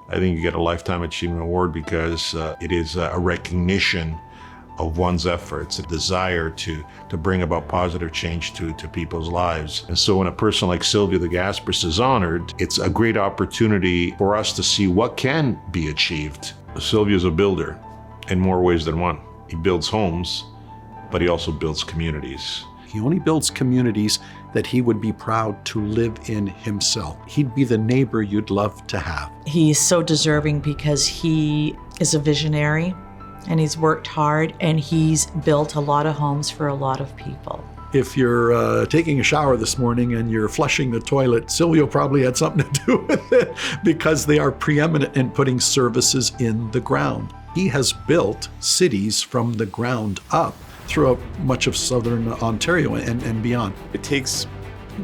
I think you get a Lifetime Achievement Award because it is a recognition of one's efforts, a desire to bring about positive change to people's lives. And so when a person like Silvio the Gasperis is honored, it's a great opportunity for us to see what can be achieved. Silvio's a builder in more ways than one. He builds homes, but he also builds communities. He only builds communities that he would be proud to live in himself. He'd be the neighbor you'd love to have. He's so deserving because he is a visionary and he's worked hard and he's built a lot of homes for a lot of people. If you're taking a shower this morning and you're flushing the toilet, Silvio probably had something to do with it because they are preeminent in putting services in the ground. He has built cities from the ground up throughout much of southern Ontario and beyond. It takes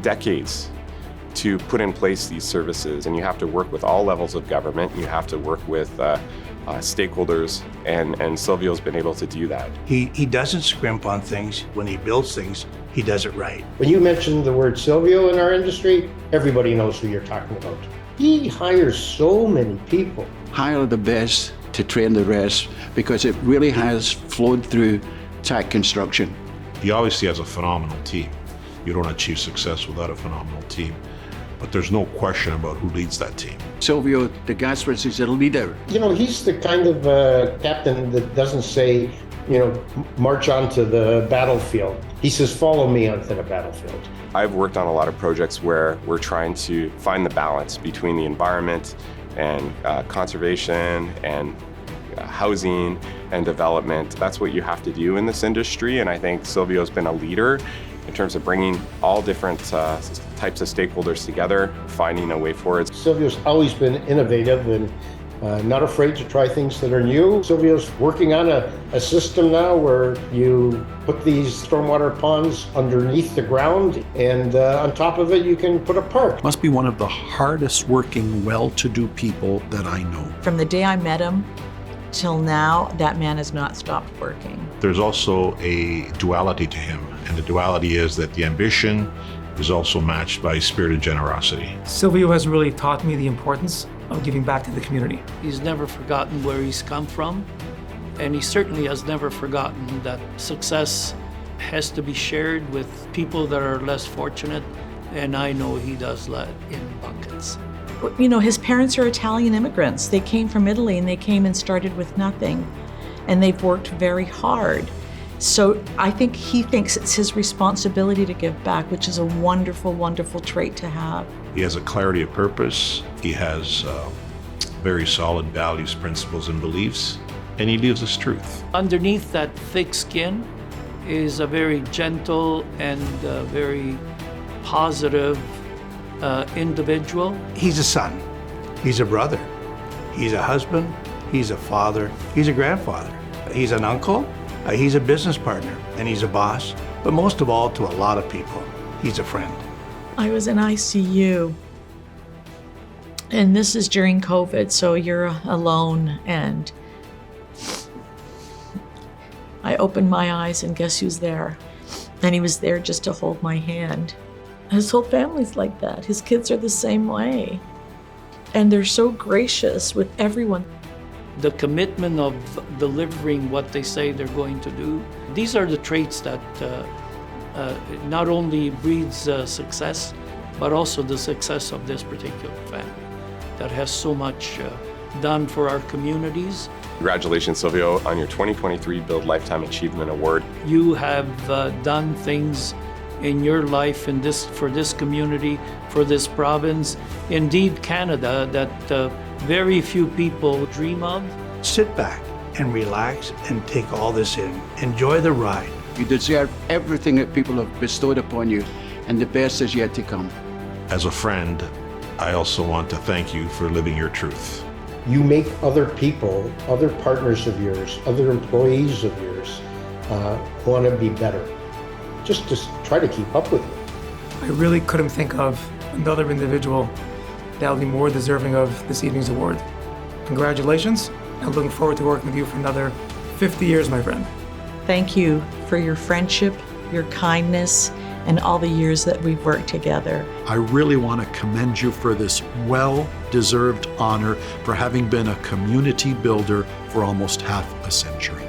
decades to put in place these services, and you have to work with all levels of government. You have to work with stakeholders, and Silvio's been able to do that. He doesn't scrimp on things. When he builds things, he does it right. When you mention the word Silvio in our industry, everybody knows who you're talking about. He hires so many people. Hire the best to train the rest, because it really has flowed through tech construction. He obviously has a phenomenal team. You don't achieve success without a phenomenal team. But there's no question about who leads that team. Silvio the Gasperis is a leader. You know, he's the kind of captain that doesn't say, march onto the battlefield. He says, follow me onto the battlefield. I've worked on a lot of projects where we're trying to find the balance between the environment and conservation and housing and development. That's what you have to do in this industry, and I think Silvio's been a leader in terms of bringing all different types of stakeholders together, finding a way forward. Silvio's always been innovative and not afraid to try things that are new. Silvio's working on a system now where you put these stormwater ponds underneath the ground, and on top of it you can put a park. Must be one of the hardest working, well-to-do people that I know. From the day I met him till now, that man has not stopped working. There's also a duality to him, and the duality is that the ambition is also matched by a spirit of generosity. Silvio has really taught me the importance of giving back to the community. He's never forgotten where he's come from, and he certainly has never forgotten that success has to be shared with people that are less fortunate, and I know he does that in buckets. His parents are Italian immigrants. They came from Italy and they came and started with nothing, and they've worked very hard. So I think he thinks it's his responsibility to give back, which is a wonderful, wonderful trait to have. He has a clarity of purpose. He has very solid values, principles, and beliefs, and he lives his truth. Underneath that thick skin is a very gentle and very positive individual. He's a son, he's a brother, he's a husband, he's a father, he's a grandfather, he's an uncle, he's a business partner, and he's a boss. But most of all, to a lot of people, he's a friend. I was in ICU, and this is during COVID, so you're alone, and I opened my eyes and guess who's there? And he was there just to hold my hand. His whole family's like that. His kids are the same way. And they're so gracious with everyone. The commitment of delivering what they say they're going to do. These are the traits that not only breeds success, but also the success of this particular family that has so much done for our communities. Congratulations, Silvio, on your 2023 Build Lifetime Achievement Award. You have done things in your life for this community, for this province, indeed Canada, that very few people dream of. Sit back and relax and take all this in. Enjoy the ride. You deserve everything that people have bestowed upon you, and the best is yet to come. As a friend, I also want to thank you for living your truth. You make other people, other partners of yours, other employees of yours want to be better. Just to try to keep up with you. I really couldn't think of another individual that will be more deserving of this evening's award. Congratulations, and looking forward to working with you for another 50 years, my friend. Thank you for your friendship, your kindness, and all the years that we've worked together. I really want to commend you for this well-deserved honor for having been a community builder for almost half a century.